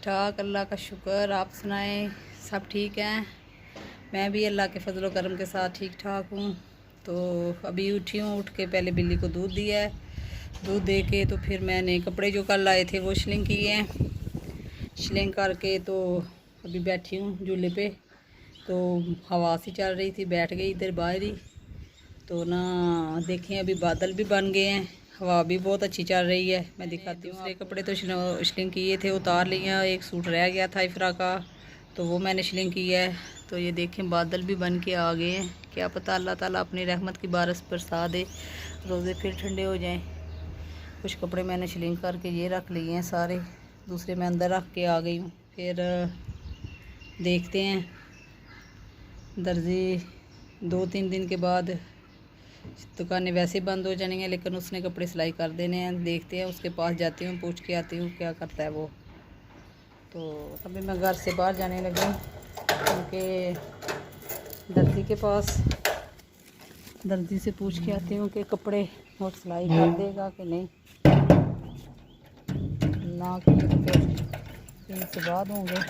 ठाक, अल्लाह का शुक्र। आप सुनाएं, सब ठीक हैं? मैं भी अल्लाह के फजल करम के साथ ठीक ठाक हूँ। तो अभी उठी हूँ, उठ के पहले बिल्ली को दूध दिया है। दूध दे के तो फिर मैंने कपड़े जो कल लाए थे वो शिलिंग किए हैं। शिलिंग करके तो अभी बैठी हूँ झूले पे। तो हवा सी चल रही थी, बैठ गई इधर बाहर ही। तो ना देखें, अभी बादल भी बन गए हैं, हवा भी बहुत अच्छी चल रही है। मैं दिखाती हूँ। दूसरे कपड़े तो शिलिंग किए थे, उतार लिए। एक सूट रह गया था इफ्रा का, तो वो मैंने शिलिंग किया है। तो ये देखें, बादल भी बन के आ गए हैं। क्या पता अल्लाह ताला अपनी रहमत की बारिश बरसा दे, रोज़े फिर ठंडे हो जाएं। कुछ कपड़े मैंने शिलिंग करके ये रख लिए हैं सारे, दूसरे मैं अंदर रख के आ गई हूँ। फिर देखते हैं, दर्जी 2-3 दिन के बाद दुकानें वैसे बंद हो जाएंगे, लेकिन उसने कपड़े सिलाई कर देने हैं। देखते हैं, उसके पास जाती हूँ, पूछ के आती हूँ क्या करता है वो। तो अभी मैं घर से बाहर जाने लगी क्योंकि दर्जी के पास, दर्जी से पूछ के आती हूँ कि कपड़े और सिलाई कर देगा कि नहीं। ना कि तो फिर दिन से बाद होंगे,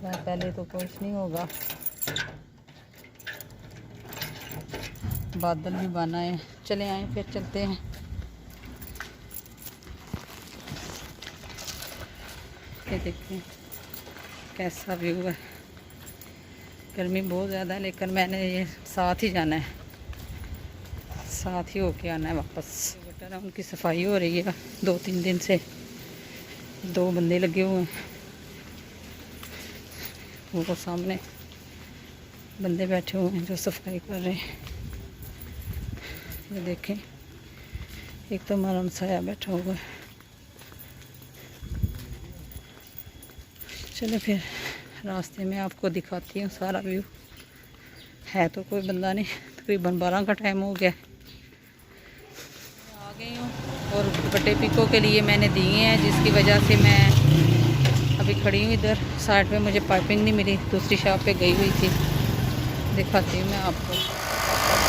पहले तो कुछ नहीं होगा। बादल भी बना है, चले आए फिर चलते हैं। ये देखते हैं कैसा व्यू है। गर्मी बहुत ज़्यादा है, लेकिन मैंने ये साथ ही जाना है, साथ ही होके आना है वापस। गटर उनकी सफाई हो रही है 2-3 दिन से, 2 बंदे लगे हुए हैं। वो सामने बंदे बैठे हुए हैं जो सफाई कर रहे हैं। ये देखें, एक तो हमारा हमसाया बैठा हुआ है। चलो फिर रास्ते में आपको दिखाती हूँ सारा व्यू। है तो कोई बंदा नहीं, तकरीबन 12 का टाइम हो गया। आ गई हूँ और दुपट्टे पिको के लिए मैंने दिए हैं, जिसकी वजह से मैं अभी खड़ी हूँ इधर साइड में। मुझे पाइपिंग नहीं मिली, दूसरी शॉप पे गई हुई थी। दिखाती हूँ मैं आपको।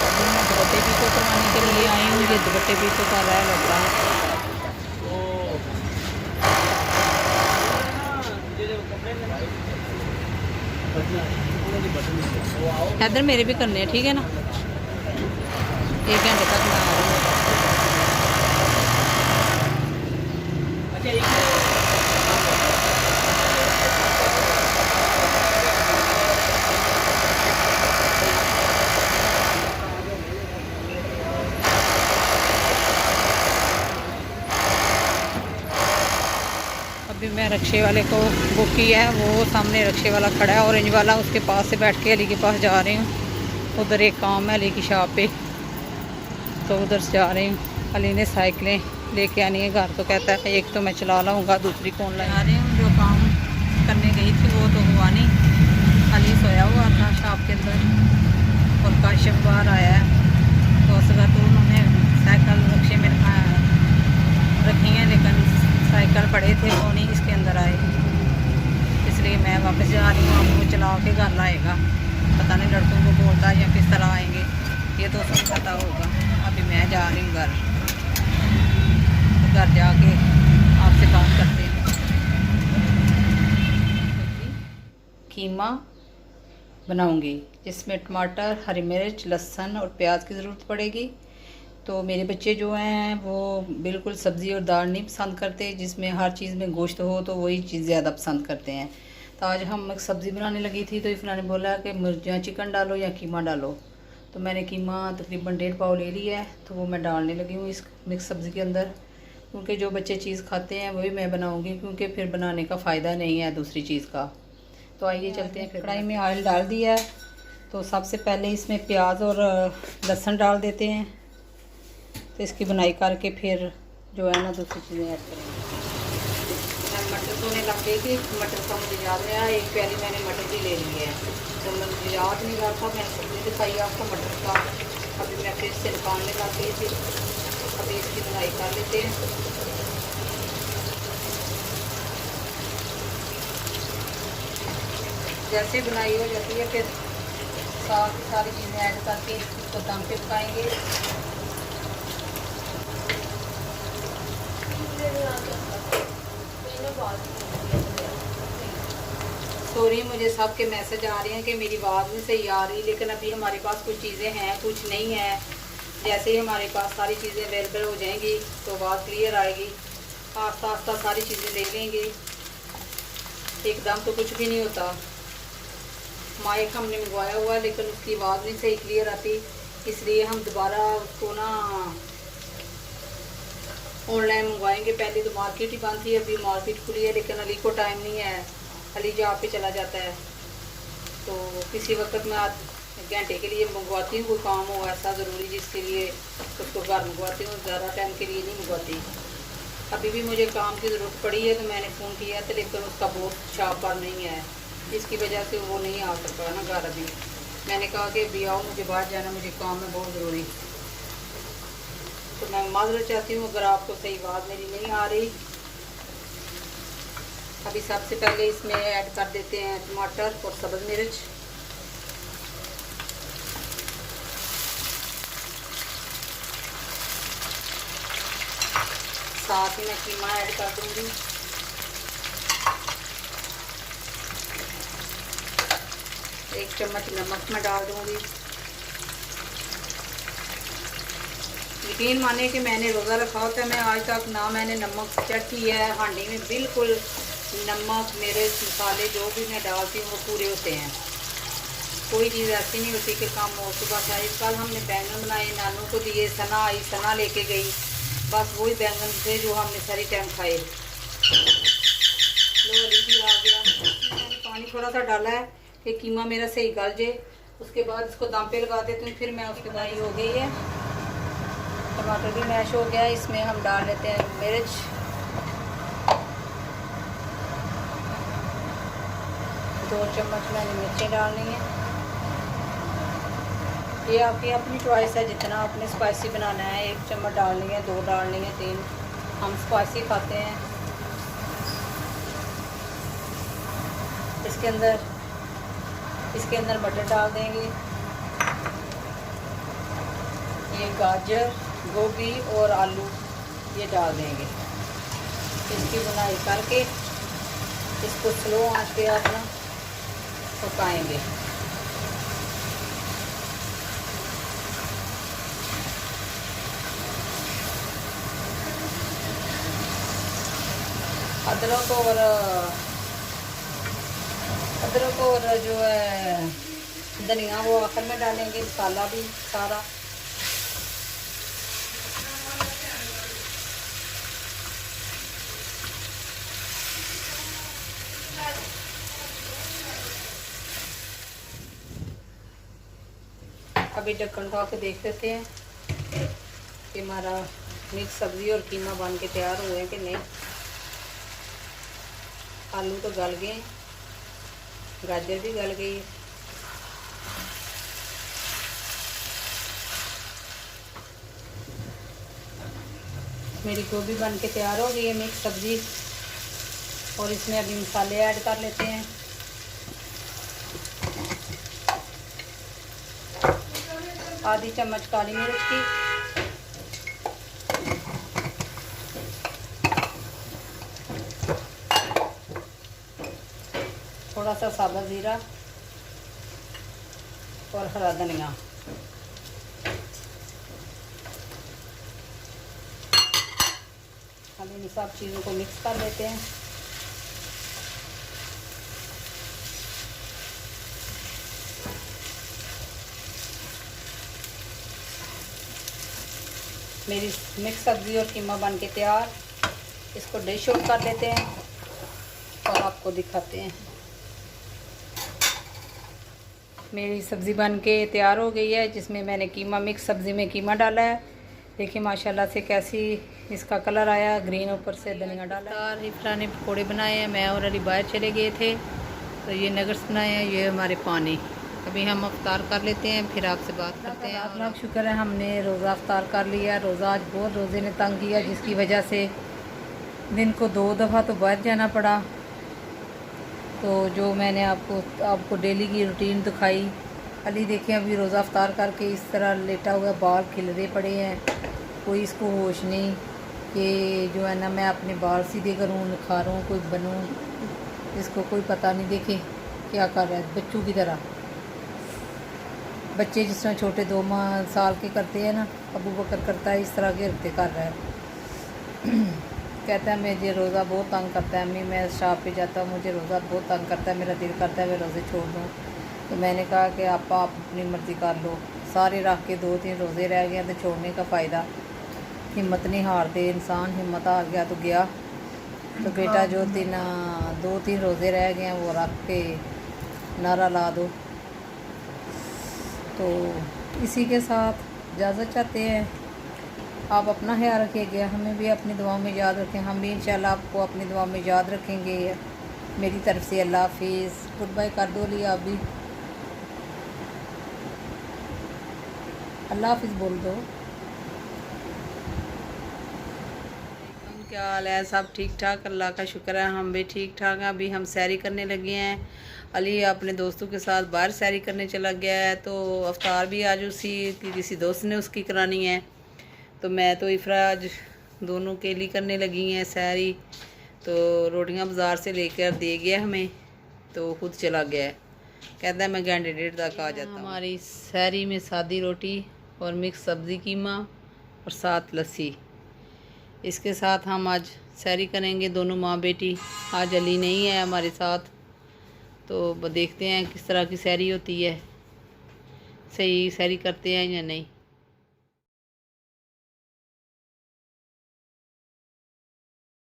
अभी मैं दुपट्टे पिको करवाने के लिए आई हूँ। ये दुपट्टे पिको का रहा लगता है। इधर मेरे भी करने हैं, ठीक है ना? 1 घंटे तक मैं आ रही हूँ। अभी मैं रक्शे वाले को बुक किया है, वो सामने रक्शे वाला खड़ा है, ऑरेंज वाला। उसके पास से बैठ के अली के पास जा रही हूँ। उधर एक काम है अली की शॉप पे, तो उधर से जा रही हूँ। अली ने साइकिलें लेके आनी है घर, तो कहता है एक तो मैं चला लाऊंगा, दूसरी कौन ला रही हूँ। जो काम करने गई थी वो तो हुआ नहीं। अली सोया हुआ था शॉप के अंदर और काशिफ बाहर आया है। तो असगर तो उन्होंने साइकिल रक्शे में रखी है, लेकिन साइकिल पड़े थे वो नहीं इसके अंदर आए, इसलिए मैं वापस जा रही हूँ। अब वो चला के घर लाएगा, पता नहीं लड़कों को बोलता है या किस तरह आएंगे, ये तो उसको पता होगा। अभी मैं जा रही हूँ घर, तो घर जाके आपसे बात करते हैं। कीमा बनाऊंगी, जिसमें टमाटर, हरी मिर्च, लहसुन और प्याज की ज़रूरत पड़ेगी। तो मेरे बच्चे जो हैं वो बिल्कुल सब्ज़ी और दाल नहीं पसंद करते, जिसमें हर चीज़ में गोश्त हो तो वही चीज़ ज़्यादा पसंद करते हैं। तो आज हम एक सब्ज़ी बनाने लगी थी, तो इफ़रा ने बोला कि मिर्चियाँ चिकन डालो या कीमा डालो। तो मैंने कीमा तकरीबन 1.5 पाव ले लिया है, तो वो मैं डालने लगी हूँ इस मिक्स सब्ज़ी के अंदर। क्योंकि जो बच्चे चीज़ खाते हैं वही मैं बनाऊँगी, क्योंकि फिर बनाने का फ़ायदा नहीं है दूसरी चीज़ का। तो आइए चलते हैं। कढ़ाई में ऑयल डाल दिया है, तो सबसे पहले इसमें प्याज और लहसुन डाल देते हैं। तो इसकी बनाई करके फिर जो है ना दूसरी चीज़ें ऐड करेंगे। मैं मटर धोने लग गई थी, मटर का मुझे याद नहीं आया। 1 प्याली मैंने मटर भी ले ली है, तो मुझे याद नहीं रहा था। मैंने सब्ज़ी दिखाई आपको मटर का, अभी मैं फिर से निकालने लग गई थी। अभी इसकी बनाई कर लेते हैं। जैसे बनाई हो जाती है फिर सारी चीज़ें ऐड करके इसको दम पे पकाएंगे। सॉरी, मुझे सबके मैसेज आ रहे हैं कि मेरी आवाज़ नहीं सही आ रही, लेकिन अभी हमारे पास कुछ चीज़ें हैं, कुछ नहीं है। जैसे ही हमारे पास सारी चीज़ें अवेलेबल हो जाएंगी तो आवाज़ क्लियर आएगी। आस्ता आस्ता सारी चीज़ें ले लेंगे, एकदम तो कुछ भी नहीं होता। माइक हमने मंगवाया हुआ है लेकिन उसकी आवाज़ नहीं सही क्लियर आती, इसलिए हम दोबारा उसको ना ऑनलाइन मंगवाएंगे। पहले तो मार्केट ही बंद थी, अभी मार्केट खुली है, लेकिन अली को टाइम नहीं है, अली जॉब पे चला जाता है। तो किसी वक्त मैं घंटे के लिए मंगवाती हूँ, कोई काम हो ऐसा ज़रूरी जिसके लिए उसको घर मंगवाती हूँ, ज़्यादा टाइम के लिए नहीं मंगवाती। अभी भी मुझे काम की ज़रूरत पड़ी है तो मैंने फ़ोन किया था, लेकिन उसका बहुत शॉपर नहीं है, जिसकी वजह से वो नहीं आ सका ना घर अभी। मैंने कहा कि अभी आओ, मुझे बाहर जाना, मुझे काम है बहुत ज़रूरी। तो मैं माजरत चाहती हूँ अगर आपको सही आवाज़ मेरी नहीं आ रही। अभी सबसे पहले इसमें ऐड कर देते हैं टमाटर और सब्ज़ मिर्च। साथ ही मैं कीमा ऐड कर दूंगी। एक चम्मच नमक मैं डाल दूंगी। यकीन माने कि मैंने रोज़ा रखा होता है, मैं आज तक ना मैंने नमक चेक किया है। हांडी में बिल्कुल नमक, मिर्च, मसाले जो भी मैं डालती हूँ वो पूरे होते हैं। कोई चीज़ ऐसी नहीं होती कि कम हो। सुबह शायद कल हमने बैंगन बनाए, नानू को दिए, सना आई, सना लेके गई, बस वही बैंगन थे जो हमने सारी टाइम खाए। लो अली भी आ गया। मैंने पानी थोड़ा सा डाला है कि कीमा मेरा सही गल जाए, उसके बाद इसको दम पे लगा देती हूँ। फिर मैं उसके बाद हो गई है, टमाटर भी मैश हो गया। इसमें हम डाल लेते हैं मिर्च, 2 चम्मच मैंने मिर्चें डालनी है। ये आपकी अपनी चॉइस है, जितना आपने स्पाइसी बनाना है। 1 चम्मच डालनी है, 2 डालनी है, 3। हम स्पाइसी खाते हैं। इसके अंदर मटर डाल देंगे, ये गाजर, गोभी और आलू ये डाल देंगे। इसकी बुनाई करके इसको स्लो आंच पे अपना पकाएंगे। अदरक और जो है धनिया वो आखिर में डालेंगे, मसाला भी सारा। अभी ढक्कन उठा के देख लेते हैं कि हमारा मिक्स सब्ज़ी और कीमा बन के तैयार हुए हैं कि नहीं। आलू तो गल गए, गाजर भी गल गई है। मेरी गोभी बन के तैयार हो गई है, मिक्स सब्ज़ी। और इसमें अभी मसाले ऐड कर लेते हैं। आधी चम्मच काली मिर्च की, थोड़ा सा साबुत ज़ीरा और हरा धनिया। अब इन सब चीज़ों को मिक्स कर लेते हैं। मेरी मिक्स सब्ज़ी और कीमा बन के तैयार। इसको डिश आउट कर लेते हैं और आपको दिखाते हैं। मेरी सब्ज़ी बन के तैयार हो गई है, जिसमें मैंने कीमा, मिक्स सब्ज़ी में कीमा डाला है। देखिए माशाल्लाह से कैसी इसका कलर आया, ग्रीन ऊपर से धनिया डाला। इफ्तार ने पकौड़े बनाए हैं, मैं और अली बाहर चले गए थे, तो ये नगर्स बनाए हैं, ये हमारे पानी। अभी हम अफ्तार कर लेते हैं, फिर आपसे बात करते हैं। लाख लाख शुक्र है, हमने रोज़ा अफ्तार कर लिया। रोज़ा आज बहुत रोज़े ने तंग किया, जिसकी वजह से दिन को 2 दफ़ा तो बाहर जाना पड़ा। तो जो मैंने आपको डेली की रूटीन दिखाई। अली देखें अभी रोज़ा अफ्तार करके इस तरह लेटा हुआ, बाल खिलरे पड़े हैं, कोई इसको होश नहीं कि जो है ना मैं अपने बाल सीधे करूँ, निखारूँ, कोई बनूँ, इसको कोई पता नहीं। देखें क्या कर रहा है बच्चों की तरह। बच्चे जिस तरह छोटे 2 साल के करते हैं ना, अबू बकर करता है, इस तरह के रखते कर रहा है। कहता है मुझे रोज़ा बहुत तंग करता है अम्मी, मैं शॉप पे जाता हूँ, मुझे रोज़ा बहुत तंग करता है, मेरा दिल करता है मैं रोज़े छोड़ दूँ। तो मैंने कहा कि आप अपनी मर्ज़ी कर लो। सारे रख के 2-3 रोज़े रह गए तो छोड़ने का फ़ायदा। हिम्मत नहीं हारते इंसान, हिम्मत हार गया तो गया। तो बेटा जो 2-3 रोज़े रह गए हैं वो रख के नारा ला दो। तो इसी के साथ इजाज़त चाहते हैं। आप अपना ख्याल रखिएगा, हमें भी अपनी दुआ में याद रखें, हम भी इंशाल्लाह आपको अपनी दुआ में याद रखेंगे। मेरी तरफ़ से अल्लाह हाफिज़, गुड बाय कर दो लिया, आप भी अल्लाह हाफिज़ बोल दो। क्या हाल है, सब ठीक ठाक? अल्लाह का शुक्र है, हम भी ठीक ठाक हैं। अभी हम सैरी करने लगे हैं। अली अपने दोस्तों के साथ बाहर सैरी करने चला गया है, तो अफ्तार भी आज उसी की किसी दोस्त ने उसकी करानी है। तो मैं तो इफराज दोनों के लिए करने लगी हैं सैरी। तो रोटियां बाज़ार से लेकर दे गया हमें, तो खुद चला गया है, कहता है मैं घंटे 1.5 तक आ जाता हूँ। हमारी सैरी में सादी रोटी और मिक्स सब्ज़ी कीमा और साथ लस्सी। इसके साथ हम आज सैरी करेंगे दोनों माँ बेटी। आज अली नहीं है हमारे साथ, तो देखते हैं किस तरह की सैरी होती है, सही सैरी करते हैं या नहीं।